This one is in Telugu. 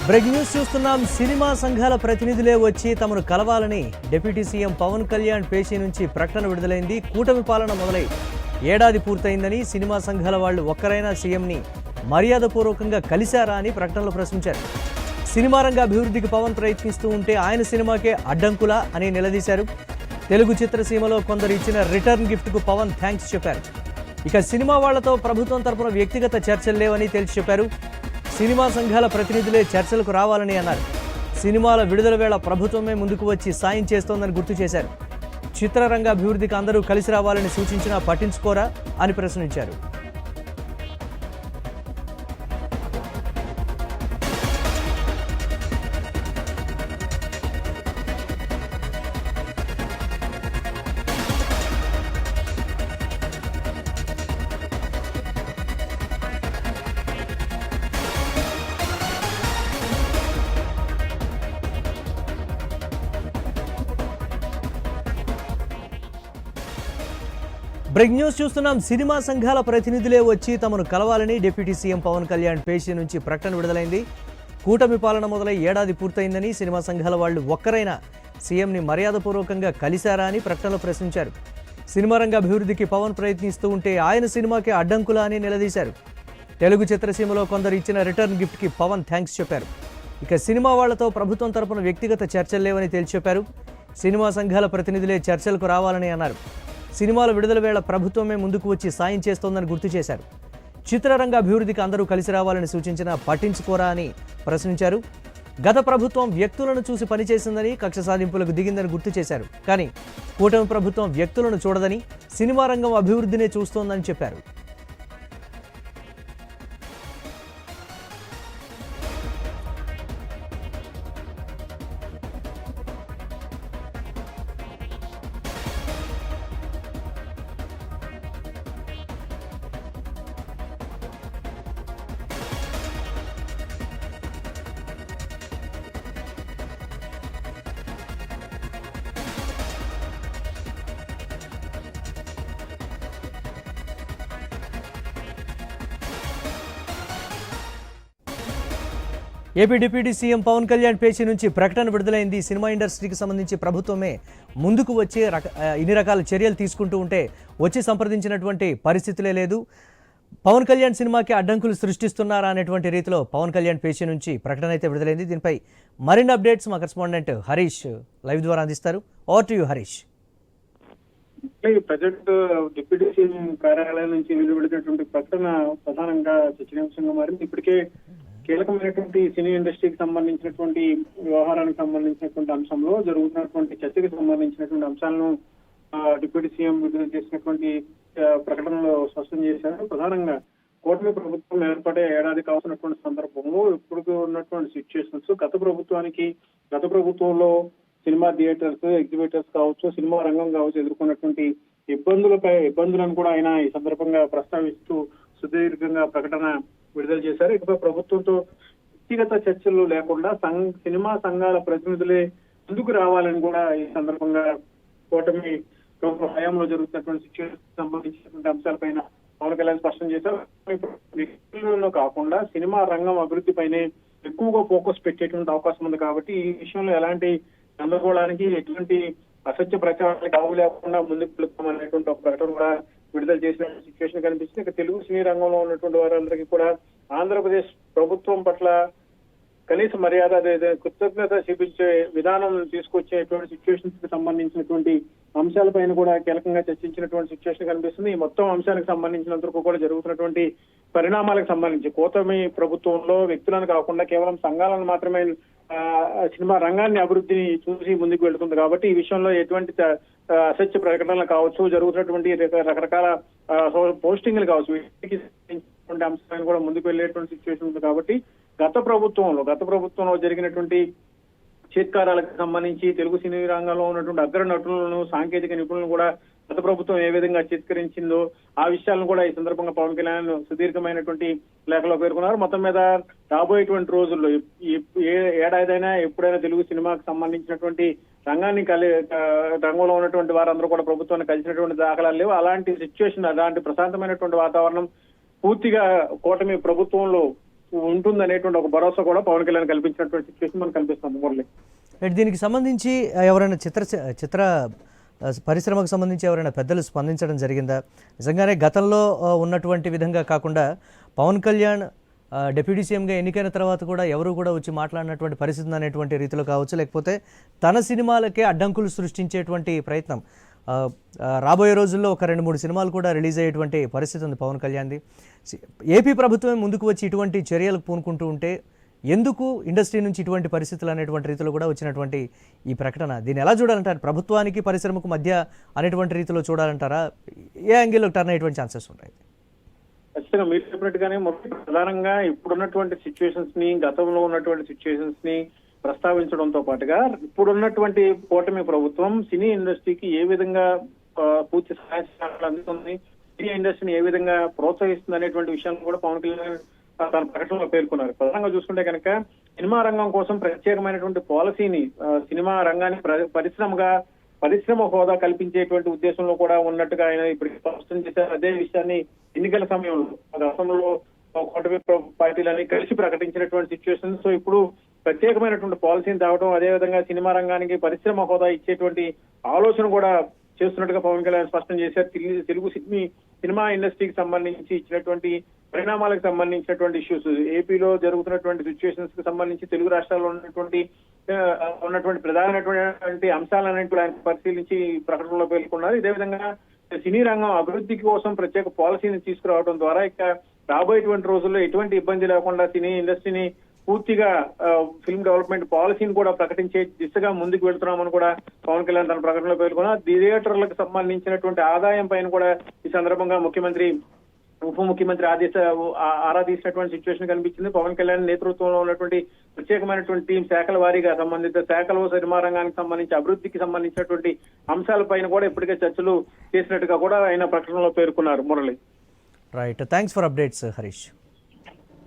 బ్రేక్ న్యూస్ చూస్తున్నాం. సినిమా సంఘాల ప్రతినిధులే వచ్చి తమను కలవాలని డిప్యూటీ సీఎం పవన్ కళ్యాణ్ పేషీ నుంచి ప్రకటన విడుదలైంది. కూటమి పాలన మొదలై ఏడాది పూర్తయిందని, సినిమా సంఘాల వాళ్ళు ఒక్కరైనా సీఎంని మర్యాదపూర్వకంగా కలిశారా అని ప్రకటనలో ప్రశ్నించారు. సినిమా రంగ అభివృద్ధికి పవన్ ప్రయత్నిస్తూ ఉంటే ఆయన సినిమాకే అడ్డంకులా అని నిలదీశారు. తెలుగు చిత్రసీమలో కొందరు ఇచ్చిన రిటర్న్ గిఫ్ట్కు పవన్ థ్యాంక్స్ చెప్పారు. ఇక సినిమా వాళ్లతో ప్రభుత్వం తరపున వ్యక్తిగత చర్చలు లేవని తేల్చి చెప్పారు. సినిమా సంఘాల ప్రతినిధులే చర్చలకు రావాలని అన్నారు. సినిమాల విడుదల వేళ ప్రభుత్వమే ముందుకు వచ్చి సాయం చేస్తోందని గుర్తు చేశారు. చిత్రరంగ అభివృద్ధికి అందరూ కలిసి రావాలని సూచించినా పట్టించుకోరా అని ప్రశ్నించారు. బ్రేక్ న్యూస్ చూస్తున్నాం. సినిమా సంఘాల ప్రతినిధులే వచ్చి తమను కలవాలని డిప్యూటీ సీఎం పవన్ కళ్యాణ్ పేషీ నుంచి ప్రకటన విడుదలైంది. కూటమి పాలన మొదలై ఏడాది పూర్తయిందని, సినిమా సంఘాల వాళ్ళు ఒక్కరైనా సీఎంని మర్యాదపూర్వకంగా కలిశారా అని ప్రకటనలో ప్రశ్నించారు. సినిమా రంగ అభివృద్ధికి పవన్ ప్రయత్నిస్తూ ఉంటే ఆయన సినిమాకి అడ్డంకులా అని నిలదీశారు. తెలుగు చిత్రసీమలో కొందరు ఇచ్చిన రిటర్న్ గిఫ్ట్కి పవన్ థ్యాంక్స్ చెప్పారు. ఇక సినిమా వాళ్లతో ప్రభుత్వం తరపున వ్యక్తిగత చర్చలు లేవని తేల్చి చెప్పారు. సినిమా సంఘాల ప్రతినిధులే చర్చలకు రావాలని అన్నారు. సినిమాల విడుదల వేళ ప్రభుత్వమే ముందుకు వచ్చి సాయం చేస్తోందని గుర్తు చేశారు. చిత్రరంగ అభివృద్ధికి అందరూ కలిసి రావాలని సూచించినా పట్టించుకోరా అని ప్రశ్నించారు. గత ప్రభుత్వం వ్యక్తులను చూసి పనిచేసిందని, కక్ష సాధింపులకు దిగిందని గుర్తు చేశారు. కానీ కూటమి ప్రభుత్వం వ్యక్తులను చూడదని, సినిమా రంగం అభివృద్ధినే చూస్తోందని చెప్పారు. AP deputy CM Pawan Kalyan పేషీ నుంచి ప్రకటన విడుదలైంది. సినిమా ఇండస్ట్రీకి సంబంధించి ప్రభుత్వమే ముందుకు వచ్చి ఇన్ని రకాల చర్యలు తీసుకుంటూ ఉంటే వచ్చి సంప్రదించినటువంటి పరిస్థితులే లేదు. పవన్ కళ్యాణ్ సినిమాకి అడ్డంకులు సృష్టిస్తున్నారా అనేటువంటి రీతిలో పవన్ కళ్యాణ్ పేషీ నుంచి ప్రకటన అయితే విడుదలైంది. దీనిపై మరిన్ని అప్డేట్స్ మా కరెస్పాండెంట్ హరీష్ లైవ్ ద్వారా అందిస్తారు. Over to you Harish. Present deputy CM కార్యాలయం నుంచి వెలువడినటువంటి ప్రకటన ప్రధానంగా చర్చనీయాంశంగా మారింది. ఇప్పటికే కీలకమైనటువంటి సినీ ఇండస్ట్రీకి సంబంధించినటువంటి వ్యవహారానికి సంబంధించినటువంటి అంశంలో జరుగుతున్నటువంటి చర్చకు సంబంధించినటువంటి అంశాలను డిప్యూటీ సీఎం విడుదల చేసినటువంటి ప్రకటనలో స్పష్టం చేశారు. ప్రధానంగా కూటమి ప్రభుత్వం ఏర్పడే ఏడాది కావాల్సినటువంటి సందర్భంలో ఇప్పుడు ఉన్నటువంటి సిచ్యువేషన్స్, గత ప్రభుత్వంలో సినిమా థియేటర్స్, ఎగ్జిబిటర్స్ కావచ్చు, సినిమా రంగం కావచ్చు ఎదుర్కొన్నటువంటి ఇబ్బందులను కూడా ఆయన ఈ సందర్భంగా ప్రస్తావిస్తూ సుదీర్ఘంగా ప్రకటన విడుదల చేశారు. ఇకపై ప్రభుత్వంతో వ్యక్తిగత చర్చలు లేకుండా సినిమా సంఘాల ప్రతినిధులే ముందుకు రావాలని కూడా ఈ సందర్భంగా కూటమి ప్రభుత్వ హయాంలో జరుగుతున్నటువంటి సిచ్యువేషన్ సంబంధించినటువంటి అంశాలపైన పవన్ కళ్యాణ్ స్పష్టం చేశారు. వ్యక్తులలో కాకుండా సినిమా రంగం అభివృద్ధిపైనే ఎక్కువగా ఫోకస్ పెట్టేటువంటి అవకాశం ఉంది. కాబట్టి ఈ విషయంలో ఎలాంటి గందరగోళానికి, ఎటువంటి అసత్య ప్రచారానికి అవు లేకుండా ముందుకు వెళుతామనేటువంటి ఒక ప్రకటన కూడా విడుదల చేసిన సిచ్యువేషన్ కనిపిస్తుంది. ఇక తెలుగు సినీ రంగంలో ఉన్నటువంటి వారందరికీ కూడా ఆంధ్రప్రదేశ్ ప్రభుత్వం పట్ల కనీస మర్యాద, కృతజ్ఞత చూపించే విధానం తీసుకొచ్చేటువంటి సిచ్యువేషన్స్ కి సంబంధించినటువంటి అంశాలపైన కూడా కీలకంగా చర్చించినటువంటి సిచ్యువేషన్ కనిపిస్తుంది. ఈ మొత్తం అంశానికి సంబంధించినందుకు కూడా జరుగుతున్నటువంటి పరిణామాలకు సంబంధించి కూటమి ప్రభుత్వంలో వ్యక్తులను కాకుండా కేవలం సంఘాలను మాత్రమే సినిమా రంగాన్ని అభివృద్ధిని చూసి ముందుకు వెళ్తుంది. కాబట్టి ఈ విషయంలో ఎటువంటి అసత్య ప్రకటనలు కావచ్చు, జరుగుతున్నటువంటి రకరకాల పోస్టింగ్లు కావచ్చు, వీటికి అంశాలను కూడా ముందుకు వెళ్లేటువంటి సిచ్యువేషన్ ఉంది. కాబట్టి గత ప్రభుత్వంలో జరిగినటువంటి చేత్కారాలకు సంబంధించి తెలుగు సినీ రంగంలో ఉన్నటువంటి అగ్ర నటులను, సాంకేతిక నిపుణులను కూడా గత ప్రభుత్వం ఏ విధంగా చిత్కరించిందో ఆ విషయాలను కూడా ఈ సందర్భంగా పవన్ కళ్యాణ్ సుదీర్ఘమైనటువంటి లేఖలో పేర్కొన్నారు. మొత్తం మీద రాబోయేటువంటి రోజుల్లో ఏ ఏడాదైనా ఎప్పుడైనా తెలుగు సినిమాకు సంబంధించినటువంటి రంగంలో ఉన్నటువంటి వారందరూ కూడా ప్రభుత్వాన్ని కలిసినటువంటి దాఖలాలు లేవు. అలాంటి సిచ్యువేషన్, అలాంటి ప్రశాంతమైనటువంటి వాతావరణం పూర్తిగా కూటమి ప్రభుత్వంలో ఉంటుంది అనేటువంటి ఒక భరోసా కూడా పవన్ కళ్యాణ్ కల్పించినటువంటి సిచ్యువేషన్ మనకు కనిపిస్తుంది మురళి. దీనికి సంబంధించి ఎవరైనా చిత్ర పరిశ్రమకు సంబంధించి ఎవరైనా పెద్దలు స్పందించడం జరిగిందా? నిజంగానే గతంలో ఉన్నటువంటి విధంగా కాకుండా పవన్ కళ్యాణ్ డిప్యూటీ సీఎంగా ఎన్నికైన తర్వాత కూడా ఎవరు కూడా వచ్చి మాట్లాడినటువంటి పరిస్థితి అనేటువంటి రీతిలో కావచ్చు, లేకపోతే తన సినిమాలకే అడ్డంకులు సృష్టించేటువంటి ప్రయత్నం రాబోయే రోజుల్లో ఒక 2-3 సినిమాలు కూడా రిలీజ్ అయ్యేటువంటి పరిస్థితి ఉంది పవన్ కళ్యాణ్ది. ఏపీ ప్రభుత్వం ముందుకు వచ్చి ఇటువంటి చర్యలకు పూనుకుంటూ ఉంటే ఎందుకు ఇండస్ట్రీ నుంచి ఇటువంటి పరిస్థితులు అనేటువంటి రీతిలో కూడా వచ్చినటువంటి ఈ ప్రకటన, దీన్ని ఎలా చూడాలంటారు? ప్రభుత్వానికి పరిశ్రమకు మధ్య అనేటువంటి రీతిలో చూడాలంటారా? ఏ యాంగిల్లో టర్న్ అయ్యేటువంటి ఛాన్సెస్ ఉంటాయి? ఖచ్చితంగా మీరు చెప్పినట్టుగానే ప్రధానంగా ఇప్పుడున్నటువంటి సిచ్యువేషన్స్ ని, గతంలో ఉన్నటువంటి సిచ్యువేషన్స్ ని ప్రస్తావించడంతో పాటుగా ఇప్పుడున్నటువంటి కూటమి ప్రభుత్వం సినీ ఇండస్ట్రీకి ఏ విధంగా పూర్తి సహాయ సహకారాలు అందుతుంది, సినీ ఇండస్ట్రీని ఏ విధంగా ప్రోత్సహిస్తుంది అనేటువంటి విషయాన్ని కూడా పవన్ కళ్యాణ్ తన ప్రకటనలో పేర్కొన్నారు. ప్రధానంగా చూసుకుంటే కనుక సినిమా రంగం కోసం ప్రత్యేకమైనటువంటి పాలసీని, సినిమా రంగాన్ని పరిశ్రమ హోదా కల్పించేటువంటి ఉద్దేశంలో కూడా ఉన్నట్టుగా ఆయన ఇప్పుడు స్పష్టం చేశారు. అదే విషయాన్ని ఎన్నికల సమయంలో గతంలో కూటమి పార్టీలన్నీ కలిసి ప్రకటించినటువంటి సిచ్యువేషన్. సో ఇప్పుడు ప్రత్యేకమైనటువంటి పాలసీని తేవడం, అదేవిధంగా సినిమా రంగానికి పరిశ్రమ హోదా ఇచ్చేటువంటి ఆలోచన కూడా చేస్తున్నట్టుగా పవన్ కళ్యాణ్ స్పష్టం చేశారు. తెలుగు సినిమా ఇండస్ట్రీకి సంబంధించి ఇచ్చినటువంటి పరిణామాలకు సంబంధించినటువంటి ఇష్యూస్, ఏపీలో జరుగుతున్నటువంటి సిచ్యువేషన్స్ కి సంబంధించి తెలుగు రాష్ట్రాల్లో ఉన్నటువంటి ప్రధానమైనటువంటి అంశాలన్నింటి ఆయన పరిశీలించి ప్రకటనలో పేర్కొన్నారు. ఇదే విధంగా సినీ రంగం అభివృద్ధి కోసం ప్రత్యేక పాలసీని తీసుకురావడం ద్వారా ఇక రాబోయేటువంటి రోజుల్లో ఎటువంటి ఇబ్బంది లేకుండా సినీ ఇండస్ట్రీని పూర్తిగా ఫిల్మ్ డెవలప్మెంట్ పాలసీని కూడా ప్రకటించే దిశగా ముందుకు వెళ్తున్నామని కూడా పవన్ కళ్యాణ్ తన ప్రకటనలో పేర్కొన్నారు. థియేటర్లకు సంబంధించినటువంటి ఆదాయం పైన కూడా ఈ సందర్భంగా ఉప ముఖ్యమంత్రి ఆరా తీసినటువంటి సిచ్యువేషన్ కనిపించింది. పవన్ కళ్యాణ్ నేతృత్వంలో ఉన్నటువంటి ప్రత్యేకమైనటువంటి టీం శాఖల వారీగా సంబంధిత శాఖలు సినిమా రంగానికి సంబంధించి అభివృద్ధికి సంబంధించినటువంటి అంశాలపైన కూడా ఇప్పటికే చర్చలు చేసినట్టుగా కూడా ఆయన ప్రకటనలో పేర్కొన్నారు. Murali. Right, thanks for updates Harish.